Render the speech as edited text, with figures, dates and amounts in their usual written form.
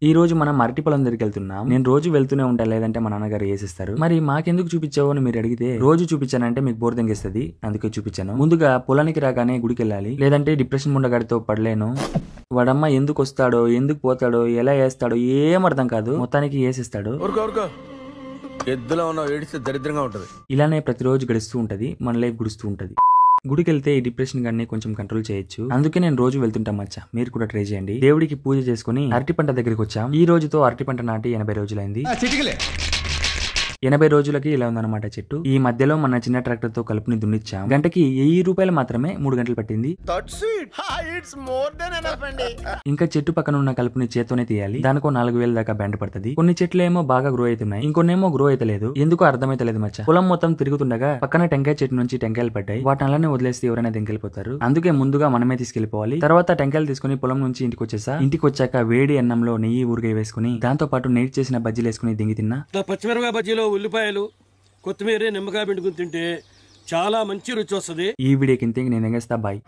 ఈ రోజు మనం అరటి పొలం దగ్గరికి వెళ్తున్నాం. నేను రోజు వెళ్తూనే ఉంటా, లేదంటే మా నాన్నగారు వేసిస్తారు. మరి మాకెందుకు చూపించావు అని మీరు అడిగితే, రోజు చూపించానంటే మీకు బోర్ తెంగేస్తుంది, అందుకే చూపించాను. ముందుగా పొలానికి రాగానే గుడికి వెళ్ళాలి, లేదంటే డిప్రెషన్ ముండగాడితో పడలేను. వాడమ్మ ఎందుకు వస్తాడో, ఎందుకు పోతాడో, ఎలా వేస్తాడో ఏం అర్థం కాదు, మొత్తానికి వేసిస్తాడు. ఇలానే ప్రతిరోజు గడుస్తూ ఉంటది, మన లైఫ్ గుడుస్తూ ఉంటది. గుడికి వెళ్తే ఈ డిప్రెషన్ గాన్ని కొంచెం కంట్రోల్ చేయొచ్చు. అందుకే నేను రోజు వెళ్తుంటాం మచ్చా, మీరు కూడా ట్రై చేయండి. దేవుడికి పూజ చేసుకుని అరటి పంట దగ్గరికి వచ్చాం. ఈ రోజుతో అరటి పంట నాటి 80 రోజులైంది. 80 రోజులకి ఇలా ఉందన్నమాట చెట్టు. ఈ మధ్యలో మన చిన్న ట్రాక్టర్ తో కలుపుని దున్నిచ్చాం. గంటకి 1000 రూపాయలు మాత్రమే 3 గంటలు పట్టింది. ఇంకా చెట్టు పక్కన ఉన్న కలుపుని చేత్తోనే తీయాలి. దానికో 4000 దాకా బ్యాండ్ పడుతుంది. కొన్ని చెట్లు ఏమో బాగా గ్రో అవుతున్నాయి, ఇంకొన్నేమో గ్రో అయితలేదు. ఎందుకో అర్థమైతలేదు మచ్చ. పొలం మొత్తం తిరుగుతుండగా పక్కన టెంకాయ చెట్టు నుంచి టెంకాయలు పడ్డాయి. వాటిని అలానే వదిలేస్తే ఎవరైనా తెంకెళ్ళిపోతారు. అందుకే ముందుగా మనమే తీసుకెళ్లిపోవాలి. తర్వాత టెంకాయలు తీసుకుని పొలం నుంచి ఇంటికి వచ్చేసా. ఇంటికి వచ్చాక వేడి అన్నంలో నెయ్యి ఊరగాయ వేసుకుని, దాంతో పాటు నెయ్యి చేసిన బజ్జీలు వేసుకుని దింగి తిన్నా. పచ్చిమిరపకాయ బజ్జీలో ఉల్లిపాయలు, కొత్తిమీర, నిమ్మకాయ పిండుకుని తింటే చాలా మంచి రుచి వస్తుంది. ఈ వీడియోకి ఇంతే, నేను ఎంగేస్తా. బాయ్.